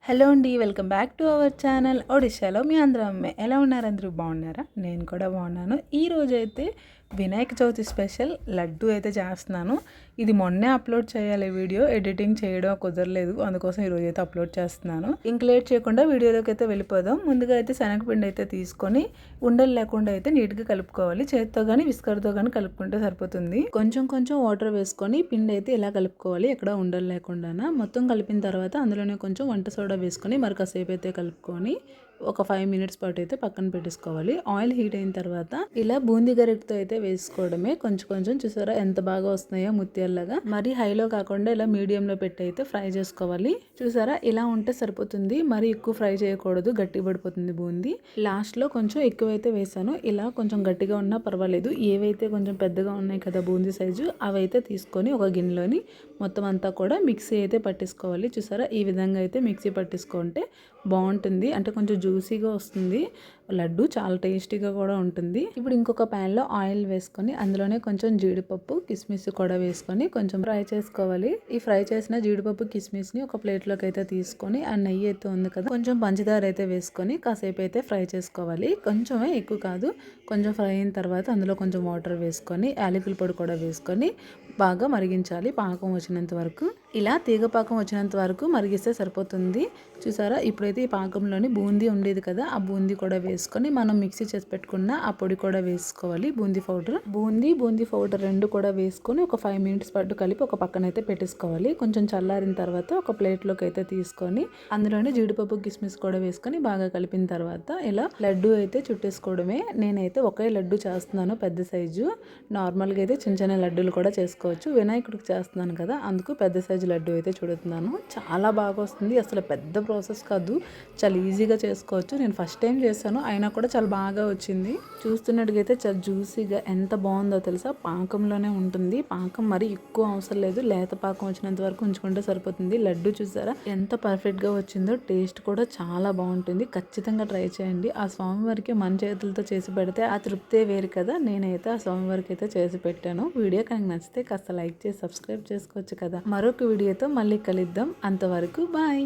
Hello అండి, welcome back to our channel ఒడిశాలో మీ అందరం అమ్మే. ఎలా ఉన్నారు? అందరూ బాగున్నారా? నేను కూడా బాగున్నాను. ఈరోజైతే వినాయక చవితి స్పెషల్ లడ్డు అయితే చేస్తున్నాను. ఇది మొన్నే అప్లోడ్ చేయాలి వీడియో, ఎడిటింగ్ చేయడం కుదరలేదు, అందుకోసం ఈరోజు అయితే అప్లోడ్ చేస్తున్నాను. ఇంక లేట్ చేయకుండా వీడియోలోకి అయితే వెళ్ళిపోదాం. ముందుగా అయితే శనగపిండి అయితే తీసుకొని ఉండలు లేకుండా అయితే నీట్గా కలుపుకోవాలి. చేతితో కానీ విస్కర్తో కానీ కలుపుకుంటే సరిపోతుంది. కొంచెం కొంచెం వాటర్ వేసుకొని పిండి అయితే ఇలా కలుపుకోవాలి, ఎక్కడ ఉండలు లేకుండా. మొత్తం కలిపిన తర్వాత అందులోనే కొంచెం వంట సోడా వేసుకొని మరి కాసేపు అయితే కలుపుకొని ఒక 5 మినిట్స్ పాటు అయితే పక్కన పెట్టేసుకోవాలి. ఆయిల్ హీట్ అయిన తర్వాత ఇలా బూందీ గరిటతో అయితే వేసుకోవడమే. కొంచెం కొంచెం చూసారా ఎంత బాగా వస్తున్నాయో ముత్యాల్లాగా. మరి హైలో కాకుండా ఇలా మీడియంలో పెట్టి అయితే ఫ్రై చేసుకోవాలి. చూసారా ఇలా ఉంటే సరిపోతుంది, మరి ఎక్కువ ఫ్రై చేయకూడదు, గట్టి పడిపోతుంది బూందీ. లాస్ట్లో కొంచెం ఎక్కువైతే వేసాను. ఇలా కొంచెం గట్టిగా ఉన్నా పర్వాలేదు. ఏవైతే కొంచెం పెద్దగా ఉన్నాయి కదా బూందీ సైజు, అవైతే తీసుకొని ఒక గిన్నెలోని మొత్తం అంతా కూడా మిక్సీ అయితే పట్టేసుకోవాలి. చూసారా ఈ విధంగా అయితే మిక్సీ పట్టేసుకుంటే బాగుంటుంది, అంటే కొంచెం జ్యూసీగా వస్తుంది లడ్డు, చాలా టేస్టీగా కూడా ఉంటుంది. ఇప్పుడు ఇంకొక ప్యాన్లో ఆయిల్ వేసుకొని అందులోనే కొంచెం జీడిపప్పు కిస్మిస్ కూడా వేసుకొని కొంచెం ఫ్రై చేసుకోవాలి. ఈ ఫ్రై చేసిన జీడిపప్పు కిస్మిస్ని ఒక ప్లేట్లోకి అయితే తీసుకొని ఆ నెయ్యి అయితే ఉంది కదా, కొంచెం పంచదార అయితే వేసుకొని కాసేపు అయితే ఫ్రై చేసుకోవాలి. కొంచెమే, ఎక్కువ కాదు. కొంచెం ఫ్రై అయిన తర్వాత అందులో కొంచెం వాటర్ వేసుకొని యాలకుల పొడి కూడా వేసుకొని బాగా మరిగించాలి పాకం వచ్చినంత వరకు. ఇలా తీగ పాకం వచ్చినంత వరకు మరిగిస్తే సరిపోతుంది. చూసారా ఇప్పుడైతే ఈ పాకంలోని బూందీ ఉండేది కదా, ఆ బూందీ కూడా వేసుకొని మనం మిక్సీ చేసి పెట్టుకున్న ఆ పొడి కూడా వేసుకోవాలి. బూందీ పౌడర్ రెండు కూడా వేసుకొని ఒక 5 మినిట్స్ పాటు కలిపి ఒక పక్కన అయితే పెట్టేసుకోవాలి. కొంచెం చల్లారిన తర్వాత ఒక ప్లేట్లోకి అయితే తీసుకొని అందులోనే జీడిపప్పు కిస్మిస్ కూడా వేసుకొని బాగా కలిపిన తర్వాత ఇలా లడ్డు అయితే చుట్టేసుకోవడమే. నేనైతే ఒకే లడ్డు చేస్తున్నాను, పెద్ద సైజు. నార్మల్గా అయితే చిన్న చిన్న లడ్డూలు కూడా చేసుకోవచ్చు. వినాయకుడికి చేస్తున్నాను కదా, అందుకు పెద్ద సైజు లడ్డు అయితే చూడుతున్నాను. చాలా బాగా వస్తుంది, అసలు పెద్ద ప్రాసెస్ కాదు, చాలా ఈజీగా చేసుకోవచ్చు. నేను ఫస్ట్ టైం చేశాను, అయినా కూడా చాలా బాగా వచ్చింది. చూస్తున్నట్టుగైతే చాలా జ్యూసీగా ఎంత బాగుందో తెలుసా. పాకంలోనే ఉంటుంది, పాకం మరి ఎక్కువ అవసరం లేదు, లేత పాకం వచ్చినంత వరకు ఉంచుకుంటే సరిపోతుంది. లడ్డు చూసారా ఎంత పర్ఫెక్ట్గా వచ్చిందో, టేస్ట్ కూడా చాలా బాగుంటుంది. ఖచ్చితంగా ట్రై చేయండి. ఆ స్వామివారికి మన చేతులతో చేసి పెడితే ఆ తృప్తే వేరు కదా. నేనైతే ఆ స్వామివారికి అయితే చేసి పెట్టాను. వీడియో కనుక నచ్చితే కాస్త లైక్ చేసి సబ్స్క్రైబ్ చేసుకోవచ్చు కదా. మరొక వీడియోతో మళ్ళీ కలుద్దాం, అంతవరకు బాయ్.